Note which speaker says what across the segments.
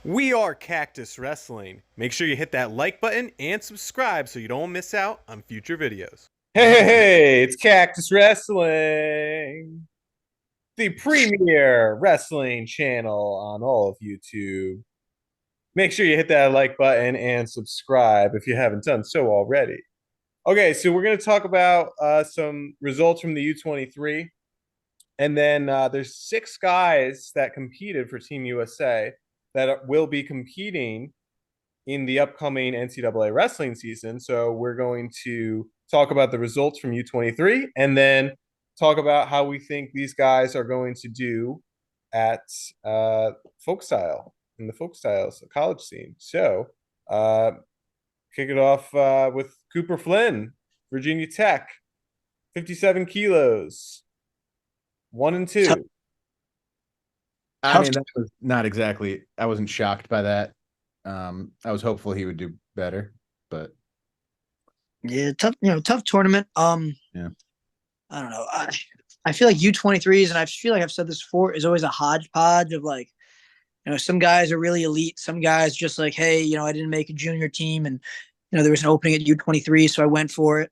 Speaker 1: We are Cactus Wrestling. Make sure you hit that like button and subscribe so you don't miss out on future videos.
Speaker 2: Hey, it's Cactus Wrestling, the premier wrestling channel on all of YouTube. Make sure you hit that like button and subscribe if you haven't done so already. Okay, so we're going to talk about some results from the U23. And then there's 6 guys that competed for Team USA that will be competing in the upcoming NCAA wrestling season. So we're going to talk about the results from U23 and then talk about how we think these guys are going to do at folk style in the folk styles college scene. So kick it off with Cooper Flynn, Virginia Tech, 57 kilos, 1-2.
Speaker 3: Tough,
Speaker 4: I
Speaker 3: tough,
Speaker 4: mean, that was not exactly. I wasn't shocked by that. I was hopeful he would do better, but
Speaker 3: yeah, tough. Tough tournament.
Speaker 4: Yeah.
Speaker 3: I don't know. I feel like U23s, and I feel like I've said this before, is always a hodgepodge of like, some guys are really elite, some guys just like, hey, I didn't make a junior team, and there was an opening at U23, so I went for it.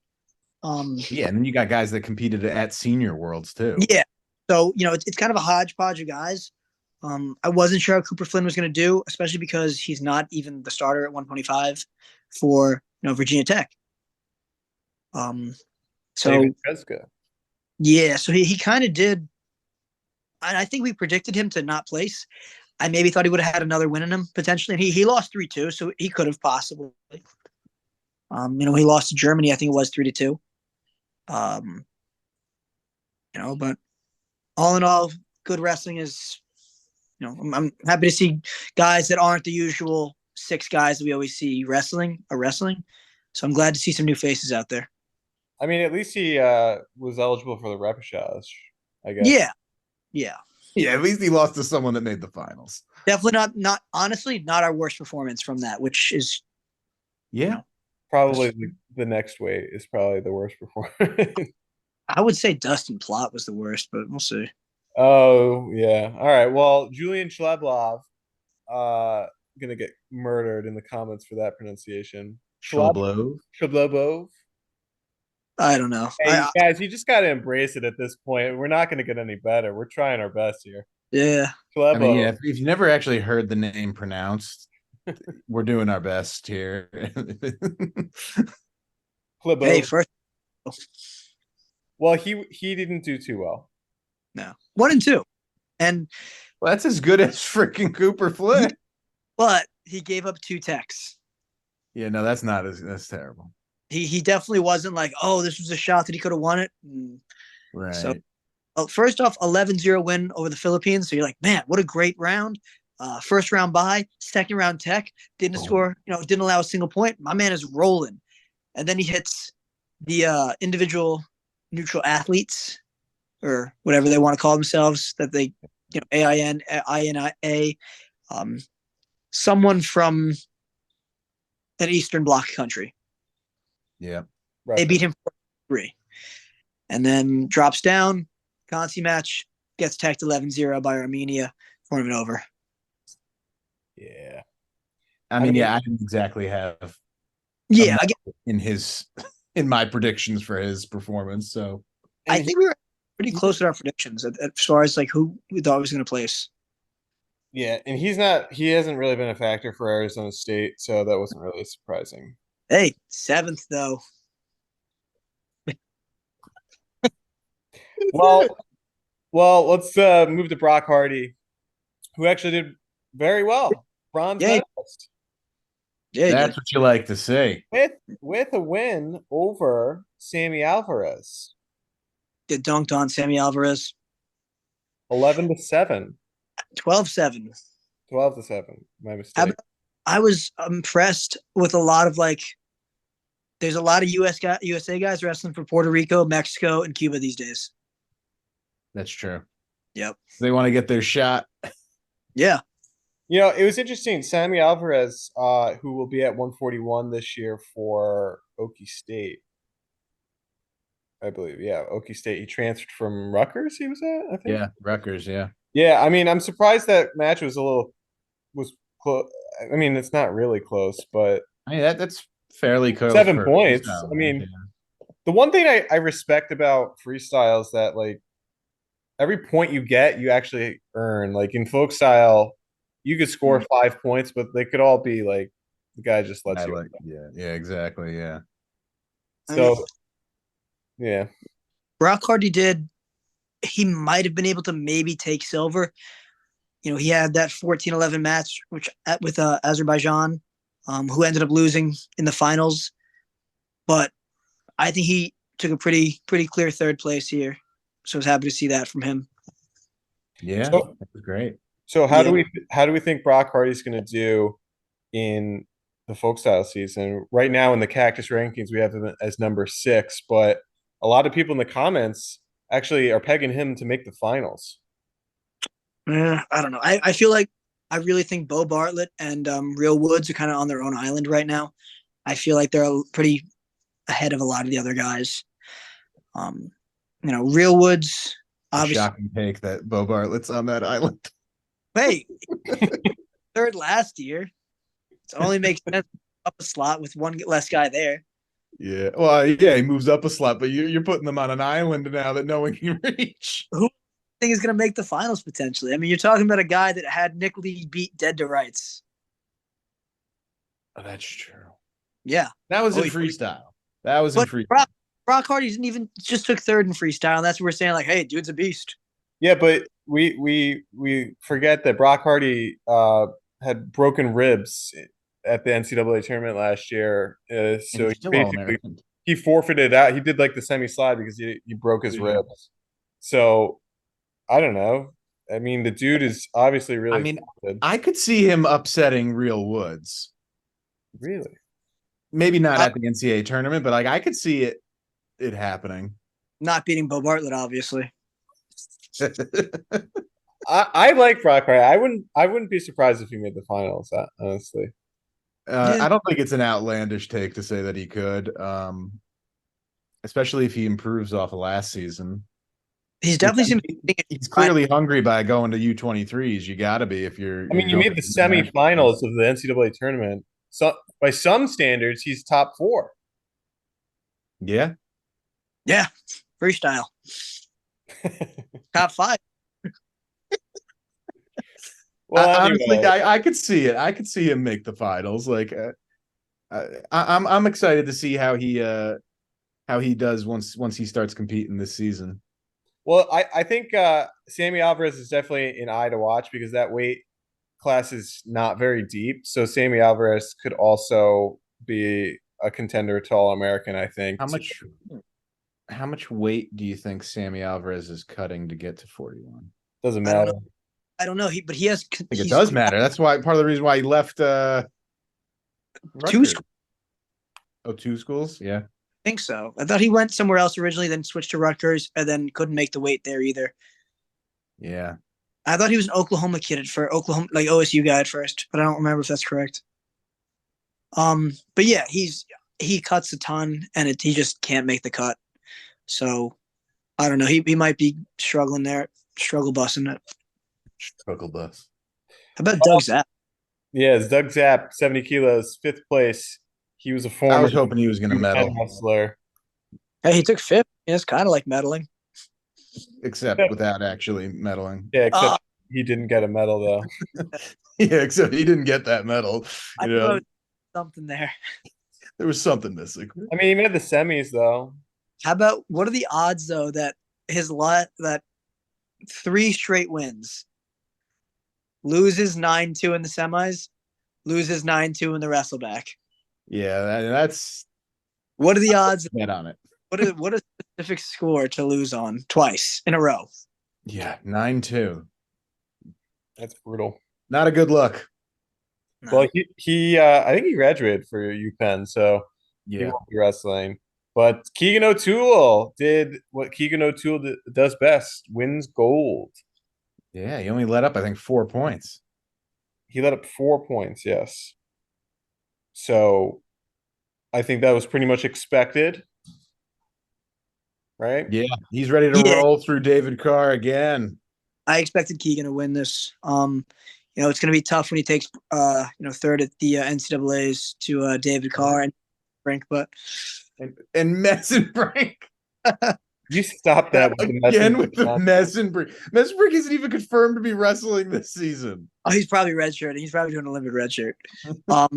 Speaker 4: yeah, and then you got guys that competed at senior worlds too.
Speaker 3: Yeah. So it's kind of a hodgepodge of guys. I wasn't sure how Cooper Flynn was going to do, especially because he's not even the starter at 125 for Virginia Tech. So yeah, so he kind of did. I think we predicted him to not place. I maybe thought he would have had another win in him potentially. And he lost 3-2, so he could have possibly. He lost to Germany. I think it was 3-2. But all in all, good wrestling is. I'm happy to see guys that aren't the usual 6 guys that we always see wrestling. So I'm glad to see some new faces out there.
Speaker 2: I mean, at least he was eligible for the repechage, I guess.
Speaker 3: Yeah. Yeah.
Speaker 4: Yeah, at least he lost to someone that made the finals.
Speaker 3: Definitely not honestly, not our worst performance from that, which is
Speaker 2: Probably the next weight is probably the worst performance.
Speaker 3: I would say Dustin Plott was the worst, but we'll see.
Speaker 2: Oh, yeah. All right. Well, Julian Shleblov gonna get murdered in the comments for that pronunciation.
Speaker 4: Shloblo.
Speaker 2: Shleblov.
Speaker 3: I don't know.
Speaker 2: Hey, guys, you just gotta embrace it at this point. We're not gonna get any better. We're trying our best here.
Speaker 3: Yeah.
Speaker 4: I mean, yeah, if you've never actually heard the name pronounced, we're doing our best here.
Speaker 3: Hey, first.
Speaker 2: Well, he didn't do too well.
Speaker 3: No, 1-2, and
Speaker 4: well, that's as good as freaking Cooper Flynn.
Speaker 3: But he gave up 2 techs.
Speaker 4: Yeah, no, that's terrible.
Speaker 3: He definitely wasn't like, oh, this was a shot that he could have won it.
Speaker 4: Right.
Speaker 3: So, first off, 11-0 win over the Philippines. So you're like, man, what a great round. First round bye, second round tech, didn't score, didn't allow a single point. My man is rolling. And then he hits the individual neutral athletes or whatever they want to call themselves, that they, AINA, someone from an Eastern Bloc country.
Speaker 4: Yeah.
Speaker 3: Right. They beat him 3. And then drops down, Consi match, gets teched 11-0 by Armenia, tournament over.
Speaker 2: Yeah.
Speaker 4: I mean, I didn't exactly have in my predictions for his performance. So
Speaker 3: I think we were pretty close to our predictions as far as like who we thought was going to place.
Speaker 2: Yeah, and he hasn't really been a factor for Arizona State, so that wasn't really surprising.
Speaker 3: Hey, 7th though.
Speaker 2: Well, let's move to Brock Hardy, who actually did very well. Bronze medalist.
Speaker 4: Yeah, that's what you like to say.
Speaker 2: With a win over Sammy Alvarez.
Speaker 3: Get dunked on Sammy Alvarez.
Speaker 2: 11-7.
Speaker 3: 12-7.
Speaker 2: 12-7. My mistake.
Speaker 3: I was impressed with a lot of there's a lot of USA guys wrestling for Puerto Rico, Mexico, and Cuba these days.
Speaker 4: That's true.
Speaker 3: Yep.
Speaker 4: They want to get their shot.
Speaker 3: Yeah.
Speaker 2: It was interesting. Sammy Alvarez, who will be at 141 this year for Okie State, I believe. Yeah, Okie State. He transferred from Rutgers. He was at, I think.
Speaker 4: Yeah, Rutgers. Yeah.
Speaker 2: Yeah, I mean, I'm surprised that match was I mean, it's not really close, but
Speaker 4: I mean, that's fairly close
Speaker 2: 7 points.
Speaker 4: freestyle,
Speaker 2: I mean,
Speaker 4: yeah.
Speaker 2: the one thing I respect about freestyle is that like every point you get, you actually earn. Like in folk style, you could score 5 points, but they could all be like the guy just lets
Speaker 4: I
Speaker 2: you.
Speaker 4: like, yeah, exactly, yeah.
Speaker 3: I mean,
Speaker 2: So yeah,
Speaker 3: Brock Hardy did. He might have been able to maybe take silver. You know, he had that 14-11 match, which with Azerbaijan, who ended up losing in the finals. But I think he took a pretty clear third place here. So I was happy to see that from him.
Speaker 4: Yeah,
Speaker 2: So-
Speaker 4: that was great.
Speaker 2: so
Speaker 3: Yeah.
Speaker 2: how do we think Brock Hardy's going to do in the folk style season? Right now in the Cactus rankings, we have him as number 6, but a lot of people in the comments actually are pegging him to make the finals.
Speaker 3: I don't know. I feel like I really think Bo Bartlett and Real Woods are kind of on their own island right now. I feel like they're pretty ahead of a lot of the other guys. Real Woods,
Speaker 4: A
Speaker 3: obviously.
Speaker 4: shocking take that Bo Bartlett's on that island.
Speaker 3: Hey, third last year. It only makes sense up a slot with one less guy there.
Speaker 4: Yeah, well, yeah, he moves up a slot, but you're putting them on an island now that no one can reach.
Speaker 3: Who think is going to make the finals potentially? I mean, you're talking about a guy that had Nick Lee beat dead to rights.
Speaker 4: Oh, that's true.
Speaker 3: Yeah,
Speaker 4: That was in
Speaker 3: yeah.
Speaker 4: freestyle. That was in
Speaker 3: But
Speaker 4: freestyle.
Speaker 3: Brock Hardy didn't even just took third in freestyle, and that's what we're saying. Like, hey, dude's a beast.
Speaker 2: Yeah, but we forget that Brock Hardy had broken ribs at the NCAA tournament last year.
Speaker 4: And
Speaker 2: So
Speaker 4: he's
Speaker 2: he
Speaker 4: still
Speaker 2: basically
Speaker 4: All-American.
Speaker 2: he forfeited out. He did like the semi slide because he broke his
Speaker 4: Yeah.
Speaker 2: ribs. So I don't know. I mean, the dude is obviously really
Speaker 4: I mean,
Speaker 2: talented.
Speaker 4: I could see him upsetting Real Woods.
Speaker 2: Really.
Speaker 4: Maybe not at the NCAA tournament, but like I could see it happening.
Speaker 3: Not beating Bo Bartlett, obviously.
Speaker 2: I like Brock Hardy. I wouldn't be surprised if he made the finals, honestly.
Speaker 3: Yeah.
Speaker 4: I don't think it's an outlandish take to say that he could, especially if he improves off of last season.
Speaker 3: He's definitely
Speaker 4: He's clearly hungry by going to U23s. You got to be if you're.
Speaker 2: I mean, you made the semifinals of the NCAA tournament. So by some standards, he's top 4.
Speaker 4: Yeah.
Speaker 3: Yeah, freestyle. Top 5.
Speaker 2: Well,
Speaker 4: honestly,
Speaker 2: anyway.
Speaker 4: I could see it. I could see him make the finals. Like, I'm excited to see how he does once he starts competing this season.
Speaker 2: Well, I think Sammy Alvarez is definitely an eye to watch because that weight class is not very deep. So Sammy Alvarez could also be a contender to All-American, I think.
Speaker 4: How much weight do you think Sammy Alvarez is cutting to get to 41?
Speaker 2: Doesn't matter.
Speaker 3: I don't know. He has.
Speaker 4: I think it does matter. That's why part of the reason why he left.
Speaker 3: 2 schools.
Speaker 4: Oh, 2 schools? Yeah.
Speaker 3: I think so. I thought he went somewhere else originally, then switched to Rutgers, and then couldn't make the weight there either.
Speaker 4: Yeah.
Speaker 3: I thought he was an Oklahoma kid for Oklahoma, like OSU guy at first, but I don't remember if that's correct. But yeah, he cuts a ton, and he just can't make the cut. So I don't know. He might be struggling there, struggle busing it.
Speaker 4: Struggle bus.
Speaker 3: How about Doug Zapp?
Speaker 2: Yeah, it's Doug Zapp, 70 kilos, 5th place. He was a former.
Speaker 4: I was hoping he was going to medal,
Speaker 2: wrestler.
Speaker 3: Hey, he took 5th. Yeah, it's kind of like medaling,
Speaker 4: except without actually medaling.
Speaker 2: Yeah, except he didn't get a medal though.
Speaker 4: Yeah, except he didn't get that medal.
Speaker 3: I know something there.
Speaker 4: There was something missing.
Speaker 2: I mean, he made the semis though.
Speaker 3: How about what are the odds though that that 3 straight wins, loses 9-2 in the semis, loses 9-2 in the wrestleback?
Speaker 4: Yeah, that's.
Speaker 3: What are the odds?
Speaker 4: Bet on it.
Speaker 3: What a specific score to lose on twice in a row?
Speaker 4: Yeah, 9-2.
Speaker 2: That's brutal.
Speaker 4: Not a good look.
Speaker 3: No.
Speaker 2: Well, he I think he graduated for UPenn, so he
Speaker 4: Yeah.
Speaker 2: won't be wrestling. But Keegan O'Toole did what Keegan O'Toole does best: wins gold.
Speaker 4: Yeah, he only let up, I think, 4 points.
Speaker 2: He let up 4 points. Yes. So, I think that was pretty much expected, right?
Speaker 4: Yeah, he's ready to roll through David Carr again.
Speaker 3: I expected Keegan to win this. It's going to be tough when he takes, third at the NCAAs to David Carr and Frank, but
Speaker 4: and Messenbrink.
Speaker 2: You stop that with the
Speaker 4: Again
Speaker 2: Messenbrink
Speaker 4: with the
Speaker 2: nonsense.
Speaker 4: Messenbrink. Messenbrink isn't even confirmed to be wrestling this season.
Speaker 3: oh, he's probably redshirt. He's probably doing a limited redshirt. No,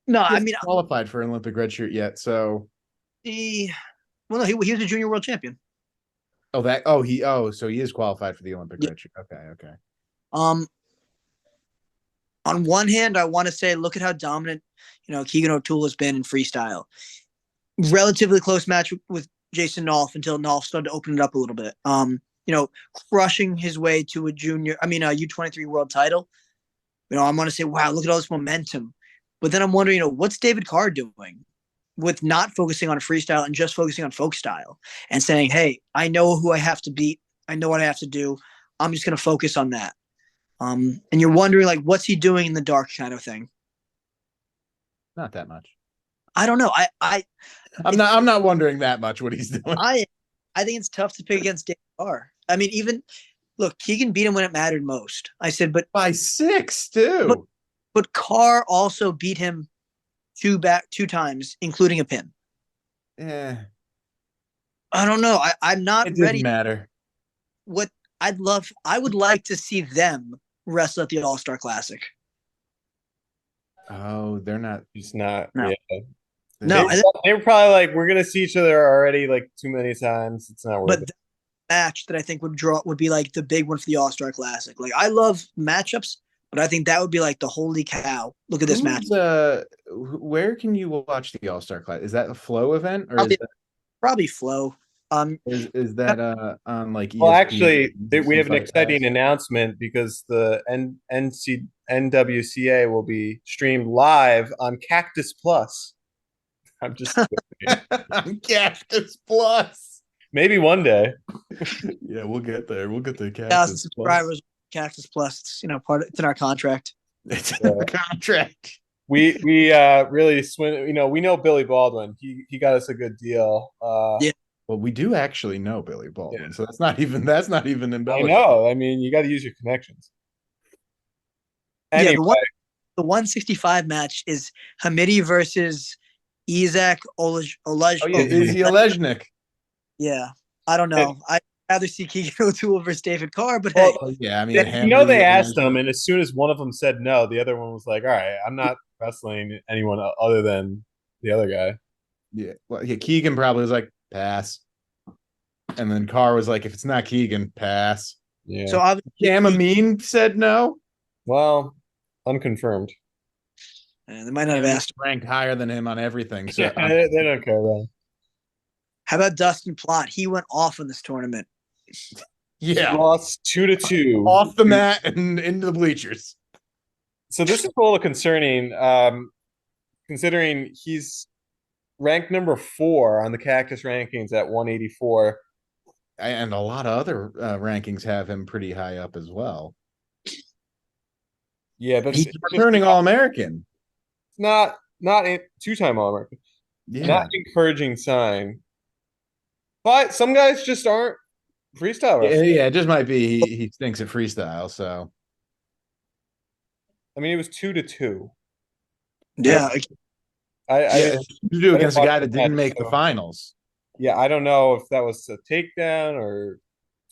Speaker 4: He
Speaker 3: I
Speaker 4: hasn't
Speaker 3: mean,
Speaker 4: qualified for an Olympic redshirt yet, so
Speaker 3: he was a junior world champion.
Speaker 4: so he is qualified for the Olympic redshirt. Okay.
Speaker 3: On one hand, I want to say, look at how dominant, Keegan O'Toole has been in freestyle. Relatively close match with Jason Nolf until Nolf started to open it up a little bit. Crushing his way to a U23 world title. I want to say, wow, look at all this momentum. But then I'm wondering, what's David Carr doing with not focusing on freestyle and just focusing on folk style and saying, hey, I know who I have to beat. I know what I have to do. I'm just going to focus on that. And you're wondering, like, what's he doing in the dark kind of thing?
Speaker 4: Not that much.
Speaker 3: I don't know.
Speaker 4: I'm not wondering that much what he's doing.
Speaker 3: I think it's tough to pick against David Carr. I mean, even look, Keegan beat him when it mattered most. I said, but
Speaker 4: by 6 too.
Speaker 3: But Carr also beat him two times, including a pin.
Speaker 4: Yeah.
Speaker 3: I don't know. I'm not
Speaker 4: It
Speaker 3: ready.
Speaker 4: Didn't matter.
Speaker 3: What I would like to see them wrestle at the All-Star Classic.
Speaker 4: Oh, they're not.
Speaker 2: He's not.
Speaker 3: No.
Speaker 2: Yeah.
Speaker 3: No,
Speaker 2: they were probably like, we're gonna see each other already like too many times. It's not worth
Speaker 3: but
Speaker 2: it.
Speaker 3: the match that I think would be like the big one for the All-Star Classic. Like, I love matchups, but I think that would be like the holy cow. Look at this match.
Speaker 4: Where can you watch the All-Star Class? Is that a Flow event or
Speaker 3: probably Flow?
Speaker 4: Is that on like ESPN?
Speaker 2: Well, actually, we have an exciting announcement because the NWCA will be streamed live on Cactus Plus. I'm just
Speaker 4: on Cactus Plus.
Speaker 2: Maybe one day.
Speaker 4: Yeah, we'll get there. We'll get the Cactus
Speaker 3: 1,000 subscribers. Cactus Plus. It's it's in our contract.
Speaker 4: It's in our contract.
Speaker 2: We really swing. We know Billy Baldwin. He got us a good deal.
Speaker 3: Yeah.
Speaker 4: Well, we do actually know Billy Baldwin, so that's not even embellishing.
Speaker 2: I know. I mean, you got to use your connections. Anyway.
Speaker 3: Yeah, the 165 match is Hamidi versus Isaac Olaj.
Speaker 4: Oh yeah, Izzy Olejnik.
Speaker 3: Yeah, I don't know. I'd rather see Keegan O'Toole versus David Carr, but
Speaker 4: yeah, I mean,
Speaker 2: they asked them, and as soon as one of them said no, the other one was like, "All right, I'm not wrestling anyone other than the other guy."
Speaker 4: Yeah, well, yeah. Keegan probably was like, pass. And then Carr was like, if it's not Keegan, pass.
Speaker 2: Yeah.
Speaker 3: So
Speaker 4: Cam Amin said no.
Speaker 2: Well, unconfirmed.
Speaker 3: They might not have asked.
Speaker 4: Ranked higher than him on everything. So
Speaker 2: they don't care though.
Speaker 3: How about Dustin Plott? He went off in this tournament.
Speaker 4: Yeah,
Speaker 2: he lost 2-2
Speaker 4: off the mat and into the bleachers.
Speaker 2: So this is a little concerning, considering he's ranked number 4 on the Cactus rankings at 184.
Speaker 4: And a lot of other rankings have him pretty high up as well.
Speaker 2: Yeah, but
Speaker 4: he's returning All-American.
Speaker 2: Not a 2-time All-American.
Speaker 4: Yeah,
Speaker 2: not encouraging sign. But some guys just aren't freestyle wrestlers.
Speaker 4: Yeah, it just might be he stinks at freestyle. So,
Speaker 2: I mean, it was 2-2.
Speaker 3: Yeah,
Speaker 2: I
Speaker 4: to do against a guy that didn't make the finals.
Speaker 2: Yeah, I don't know if that was a takedown or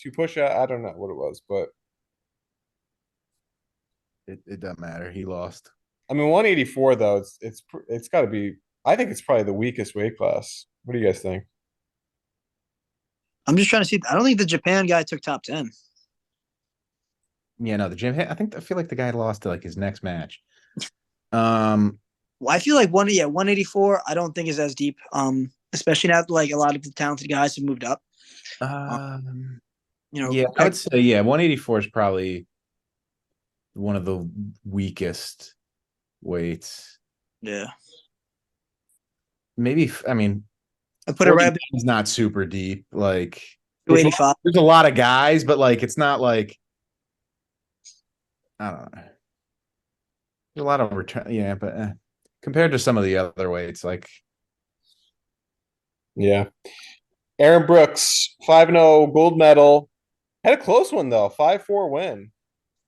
Speaker 2: 2 push-out. I don't know what it was, but
Speaker 4: it doesn't matter. He lost.
Speaker 2: I mean, 184 though. It's got to be. I think it's probably the weakest weight class. What do you guys think?
Speaker 3: I'm just trying to see. I don't think the Japan guy took top 10.
Speaker 4: Yeah, no, I feel like the guy lost to like his next match.
Speaker 3: Well, I feel like 184. I don't think is as deep. Especially now, like a lot of the talented guys have moved up.
Speaker 4: Yeah, I would say 184 is probably one of the weakest weights.
Speaker 3: Yeah,
Speaker 4: maybe. I mean,
Speaker 3: I put it right.
Speaker 4: It's not super deep. Like
Speaker 3: 285.
Speaker 4: There's a lot of guys, but like it's not like I don't know. There's a lot of return. Yeah, but compared to some of the other weights, like.
Speaker 2: Yeah. Aaron Brooks, 5-0 gold medal. Had a close one though, 5-4 win.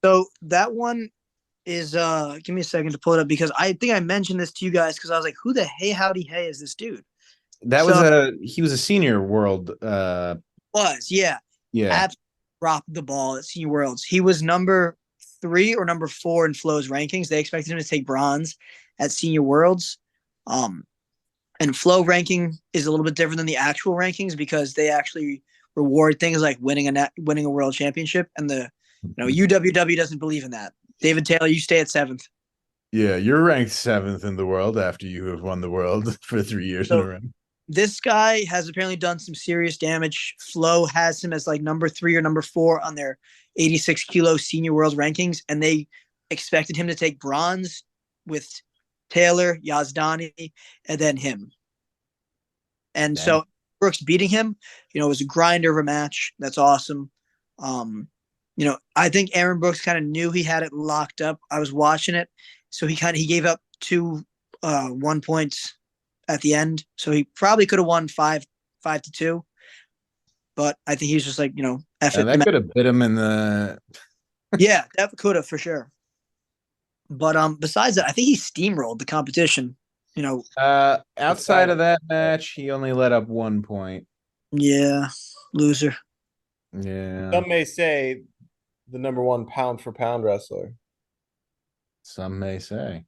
Speaker 3: So that one is give me a second to pull it up because I think I mentioned this to you guys because I was like, who the hey howdy hey is this dude?
Speaker 4: That was he was a senior world.
Speaker 3: Yeah.
Speaker 4: Yeah.
Speaker 3: Dropped the ball at Senior Worlds. He was number 3 or number 4 in Flo's rankings. They expected him to take bronze at Senior Worlds. And Flo ranking is a little bit different than the actual rankings because they actually reward things like winning a world championship. And the UWW doesn't believe in that. David Taylor, you stay at 7th.
Speaker 4: Yeah, you're ranked 7th in the world after you have won the world for 3 years in a row.
Speaker 3: This guy has apparently done some serious damage. Flo has him as like number 3 or number 4 on their 86 kilo Senior World rankings, and they expected him to take bronze with Taylor, Yazdani, and then him. And so Brooks beating him, it was a grinder of a match. That's awesome. I think Aaron Brooks kind of knew he had it locked up. I was watching it, so he gave up 2 1 points at the end, so he probably could have won 5-2. But I think he was just like, F it.
Speaker 4: That could have bit him in the.
Speaker 3: Yeah, that could have for sure. But besides that, I think he steamrolled the competition.
Speaker 4: Outside of that match, he only let up 1 point.
Speaker 3: Yeah, loser.
Speaker 4: Yeah.
Speaker 2: Some may say the number 1 pound for pound wrestler.
Speaker 4: Some may say.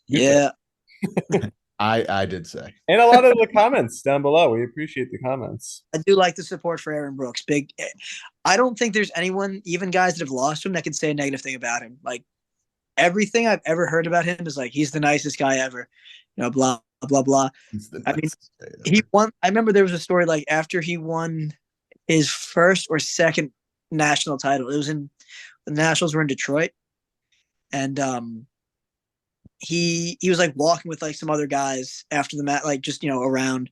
Speaker 3: Yeah.
Speaker 4: I did say.
Speaker 2: And a lot of the comments down below. We appreciate the comments.
Speaker 3: I do like the support for Aaron Brooks. Big. I don't think there's anyone, even guys that have lost him, that can say a negative thing about him. Like everything I've ever heard about him is like he's the nicest guy ever. Blah blah blah. I mean, he won. I remember there was a story like after he won his first or second national title. It was the Nationals were in Detroit, and he was like walking with like some other guys after the match, like just around,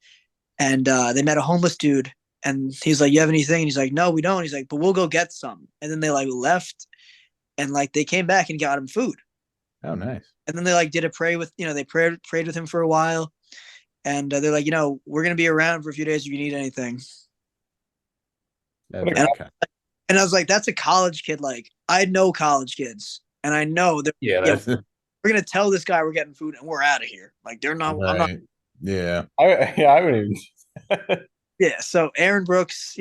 Speaker 3: and they met a homeless dude, and he's like, "You have anything?" And he's like, "No, we don't." He's like, "But we'll go get some." And then they like left, and like they came back and got him food.
Speaker 4: Oh, nice.
Speaker 3: And then they like did a pray with they prayed with him for a while, and they're like, we're gonna be around for a few days if you need anything. And I was like, that's a college kid. Like I know college kids, and I know that we're gonna tell this guy we're getting food and we're out of here. Like they're not.
Speaker 4: Right.
Speaker 3: I'm not.
Speaker 4: Yeah.
Speaker 2: I wouldn't even.
Speaker 3: Yeah. So Aaron Brooks,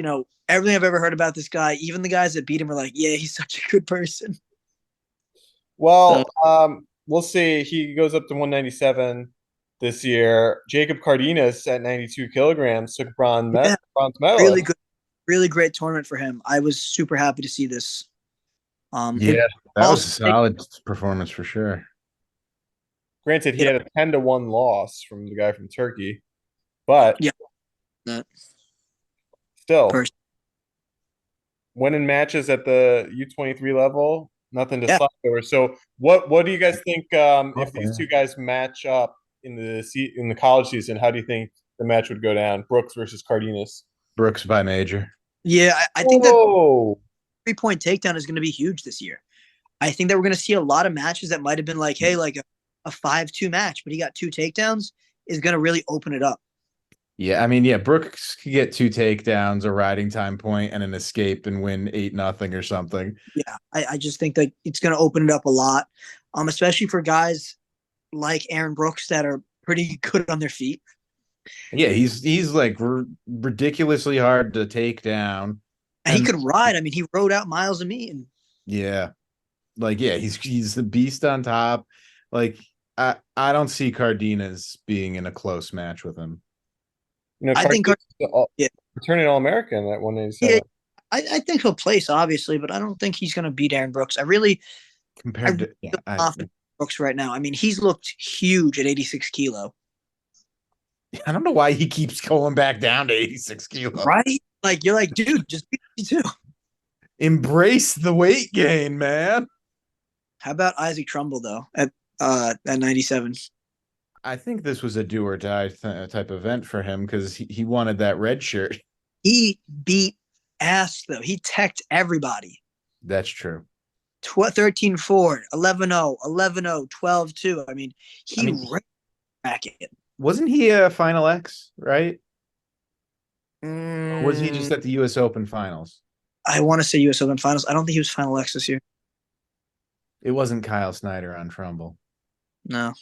Speaker 3: everything I've ever heard about this guy, even the guys that beat him are like, yeah, he's such a good person.
Speaker 2: Well, we'll see. He goes up to 197 this year. Jacob Cardenas at 92 kilograms took bronze medal.
Speaker 3: Really good, really great tournament for him. I was super happy to see this.
Speaker 4: That was a solid performance for sure.
Speaker 2: Granted, he had a 10-1 loss from the guy from Turkey, but still winning matches at the U23 level. Nothing to slap over. So, what do you guys think if these two guys match up in the college season? How do you think the match would go down? Brooks versus Cardenas.
Speaker 4: Brooks by major.
Speaker 3: Yeah, I think that 3-point takedown is going to be huge this year. I think that we're going to see a lot of matches that might have been like, hey, like a 5-2 match, but he got 2 takedowns is going to really open it up.
Speaker 4: Yeah, I mean, Brooks could get 2 takedowns, a riding time point, and an escape and win 8-0 or something.
Speaker 3: Yeah, I just think that it's going to open it up a lot, especially for guys like Aaron Brooks that are pretty good on their feet.
Speaker 4: Yeah, he's like ridiculously hard to take down.
Speaker 3: And he could ride. I mean, he rode out Miles and me. And
Speaker 4: yeah, he's the beast on top. Like I don't see Cardenas being in a close match with him.
Speaker 2: I think returning All-American at 187.
Speaker 3: Yeah, I think he'll place, obviously, but I don't think he's going to beat Aaron Brooks. I really Brooks right now. I mean, he's looked huge at 86 kilo.
Speaker 4: I don't know why he keeps going back down to 86 kilo.
Speaker 3: Right? Like, you're like, dude, just beat me too.
Speaker 4: Embrace the weight gain, man.
Speaker 3: How about Isaac Trumbull, though, at 97?
Speaker 4: I think this was a do or die type event for him because he wanted that red shirt.
Speaker 3: He beat ass, though. He teched everybody.
Speaker 4: That's true.
Speaker 3: 13-4, 11-0, 11-0, 12-2. I mean, he racked it.
Speaker 4: Wasn't he a Final X, right? Or was he just at the U.S. Open Finals?
Speaker 3: I want to say U.S. Open Finals. I don't think he was Final X this year.
Speaker 4: It wasn't Kyle Snyder on Trumbull.
Speaker 3: No.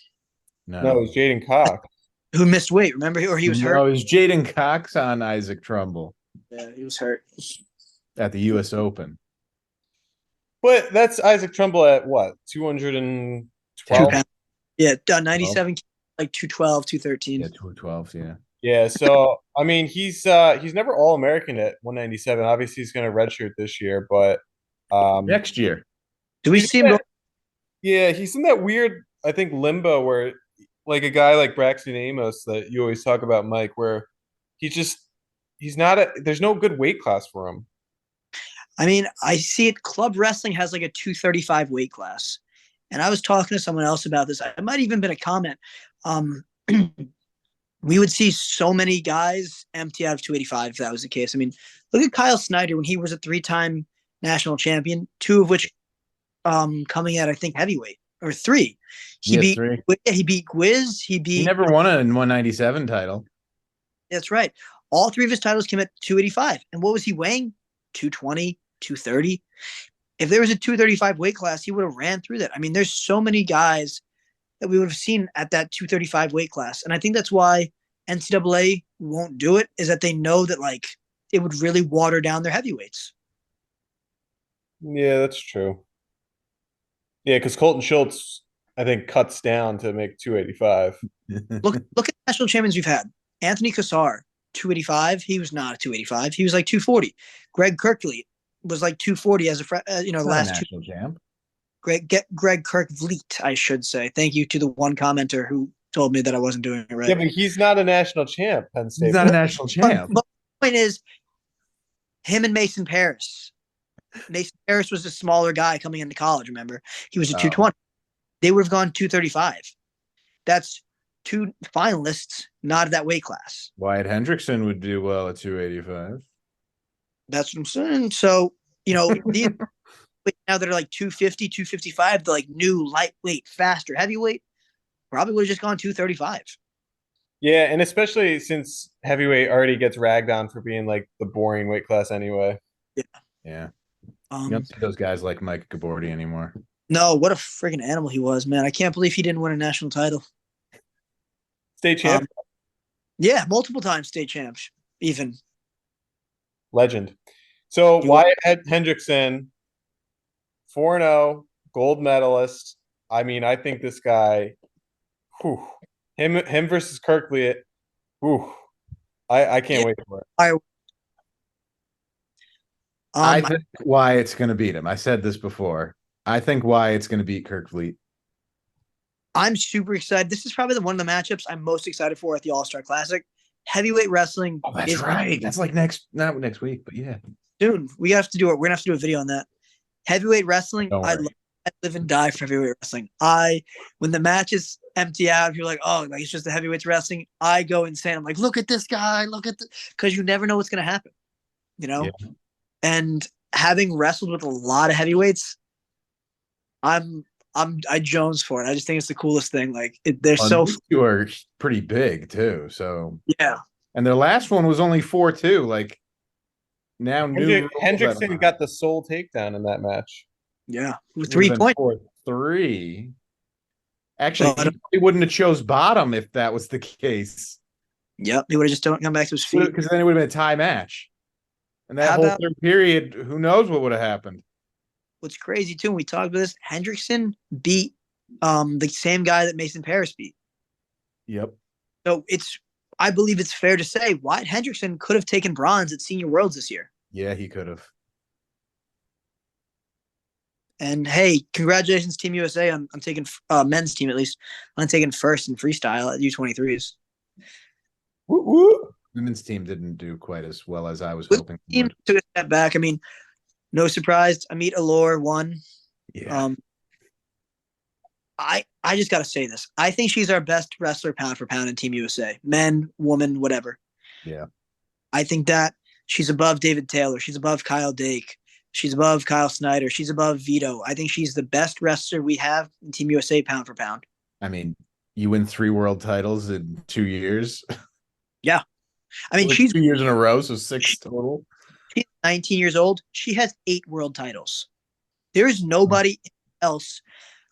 Speaker 2: No, it
Speaker 4: No.
Speaker 2: was Jaden Cox.
Speaker 3: Who missed weight, remember? Or he was hurt.
Speaker 4: No, it was Jaden Cox on Isaac Trumbull
Speaker 3: Yeah, he was hurt.
Speaker 4: at the U.S. Open.
Speaker 2: But that's Isaac Trumbull at what? 212?
Speaker 3: 2 pounds. Yeah, 97, like 212, 213.
Speaker 4: Yeah, 212. Yeah.
Speaker 2: Yeah, so I mean he's never all American at 197. Obviously he's gonna redshirt this year, but
Speaker 4: Next year.
Speaker 3: Do we
Speaker 2: he's
Speaker 3: see
Speaker 2: in
Speaker 3: him
Speaker 2: that- yeah, he's in that weird, I think, limbo where like a guy like Braxton Amos that you always talk about, Mike, where he's not there's no good weight class for him.
Speaker 3: I mean, I see it. Club wrestling has like a 235 weight class. And I was talking to someone else about this. It might even been a comment. We would see so many guys empty out of 285 if that was the case. I mean, look at Kyle Snyder when he was a 3-time national champion, 2 of which coming at, I think, heavyweight, or 3. He beat
Speaker 4: 3.
Speaker 3: He beat Gwiz. He
Speaker 4: never won a 197 title.
Speaker 3: That's right. All 3 of his titles came at 285. And what was he weighing? 220, 230. If there was a 235 weight class, he would have ran through that. I mean, there's so many guys that we would have seen at that 235 weight class. And I think that's why NCAA won't do it, is that they know that like it would really water down their heavyweights.
Speaker 2: Yeah, that's true. Yeah, because Colton Schultz, I think, cuts down to make 285.
Speaker 3: Look at national champions we've had. Anthony Cassar, 285. He was not a 285. He was like 240. Greg Kirkley was like 240 as last
Speaker 4: national champ.
Speaker 3: Greg Kirkvliet, I should say. Thank you to the one commenter who told me that I wasn't doing it right.
Speaker 2: Yeah, but he's not a national champ, Penn State.
Speaker 4: He's not a national champ.
Speaker 3: But the point is, him and Mason Paris. Mason Paris was a smaller guy coming into college, remember? He was a 220. They would have gone 235. That's 2 finalists, not that weight class.
Speaker 4: Wyatt Hendrickson would do well at 285.
Speaker 3: That's what I'm saying. So, these now that are like 250, 255, the like new lightweight, faster heavyweight, probably would have just gone 235.
Speaker 2: Yeah, and especially since heavyweight already gets ragged on for being like the boring weight class anyway.
Speaker 4: Yeah. You don't see those guys like Mike Gabordi anymore.
Speaker 3: No, what a freaking animal he was, man. I can't believe he didn't win a national title.
Speaker 2: State champ.
Speaker 3: Yeah, multiple times state champs, even.
Speaker 2: Legend. So Wyatt Hendrickson, 4-0, gold medalist. I mean, I think this guy, him versus Kirkley, I can't wait for it.
Speaker 4: I think Wyatt's going to beat him. I said this before. I think Wyatt's going to beat Kirkvliet.
Speaker 3: I'm super excited. This is probably one of the matchups I'm most excited for at the All-Star Classic. Heavyweight wrestling.
Speaker 4: Oh, that's right. That's like not next week, but yeah.
Speaker 3: Soon. We have to do it. We're going to have to do a video on that. Heavyweight wrestling. I live and die for heavyweight wrestling. When the matches empty out, if you're like, oh, like it's just the heavyweights wrestling, I go insane. I'm like, look at this guy. Because you never know what's going to happen. Yeah. And having wrestled with a lot of heavyweights, I jones for it. I just think it's the coolest thing. Like they're so.
Speaker 4: You are pretty big too, so
Speaker 3: yeah.
Speaker 4: And their last one was only 4-2. Like now,
Speaker 2: Hendrickson got the sole takedown in that match.
Speaker 3: Yeah, with 3 points.
Speaker 4: 4-3. Actually, he wouldn't have chose bottom if that was the case.
Speaker 3: Yep, he would have just don't come back to his feet
Speaker 4: because then it would have been a tie match. And that whole third period, who knows what would have happened?
Speaker 3: What's crazy too, when we talked about this, Hendrickson beat the same guy that Mason Paris beat.
Speaker 4: Yep.
Speaker 3: So I believe it's fair to say Wyatt Hendrickson could have taken bronze at Senior Worlds this year.
Speaker 4: Yeah, he could have.
Speaker 3: And hey, congratulations, Team USA. I'm taking men's team at least. I'm taking first in freestyle at U23s.
Speaker 2: Woo woo.
Speaker 4: Women's team didn't do quite as well as I was
Speaker 3: With
Speaker 4: hoping.
Speaker 3: Team took a step back. I mean, no surprise. Amit Allure won.
Speaker 4: Yeah.
Speaker 3: I just got to say this. I think she's our best wrestler pound for pound in Team USA. Men, woman, whatever.
Speaker 4: Yeah.
Speaker 3: I think that she's above David Taylor. She's above Kyle Dake. She's above Kyle Snyder. She's above Vito. I think she's the best wrestler we have in Team USA pound for pound.
Speaker 4: I mean, you win 3 world titles in 2 years.
Speaker 3: Yeah. I mean,
Speaker 4: like
Speaker 3: she's
Speaker 4: 2 years in a row, so 6 total.
Speaker 3: She's 19 years old. She has 8 world titles. There is nobody in else.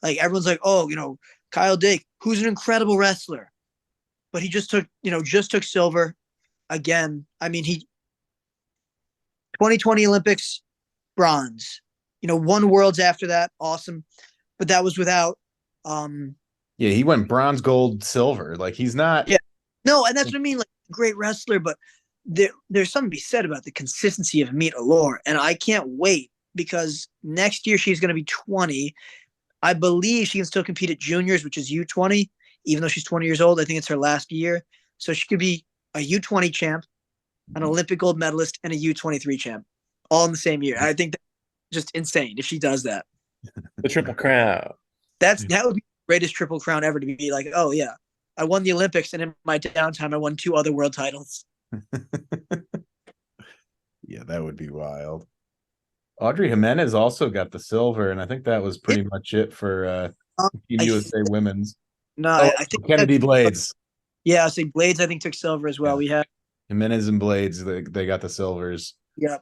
Speaker 3: Like everyone's like, oh, Kyle Dake, who's an incredible wrestler, but he just took silver again. I mean, he 2020 Olympics bronze. Won worlds after that, awesome, but that was without.
Speaker 4: Yeah, he went bronze, gold, silver. Like he's not.
Speaker 3: Yeah, no, and that's what I mean. Like great wrestler, but there's something to be said about the consistency of Amit Allure, and I can't wait because next year she's going to be 20. I believe she can still compete at juniors, which is U20, even though she's 20 years old. I think it's her last year, so she could be a U20 champ, an Olympic gold medalist, and a U23 champ, all in the same year. I think that's just insane if she does that.
Speaker 2: The Triple Crown.
Speaker 3: That would be the greatest Triple Crown ever, to be like, oh yeah, I won the Olympics, and in my downtime, I won 2 other world titles.
Speaker 4: Yeah, that would be wild. Audrey Jimenez also got the silver, and I think that was pretty much it for Team USA Women's.
Speaker 3: No, I think
Speaker 4: Kennedy Blades.
Speaker 3: Yeah, I say Blades. I think took silver as well.
Speaker 4: Yeah.
Speaker 3: We have
Speaker 4: Jimenez and Blades. They got the silvers.
Speaker 3: Yeah.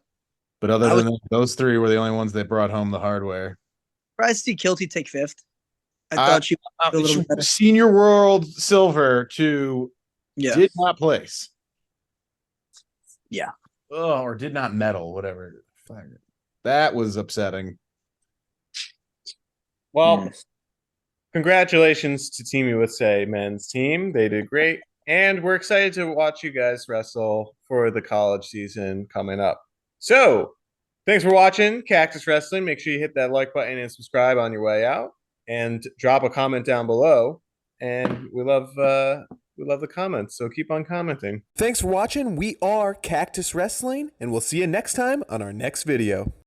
Speaker 4: But other than that, those 3 were the only ones that brought home the hardware.
Speaker 3: Surprised to see Kilty take 5th. I thought she would a little better.
Speaker 4: Senior World Silver to did not place.
Speaker 3: Yeah.
Speaker 4: Oh, or did not medal, whatever. That was upsetting.
Speaker 2: Well, congratulations to Team USA men's team. They did great. And we're excited to watch you guys wrestle for the college season coming up. So, thanks for watching Cactus Wrestling. Make sure you hit that like button and subscribe on your way out. And drop a comment down below. And we love the comments, so keep on commenting.
Speaker 1: Thanks for watching. We are Cactus Wrestling, and we'll see you next time on our next video.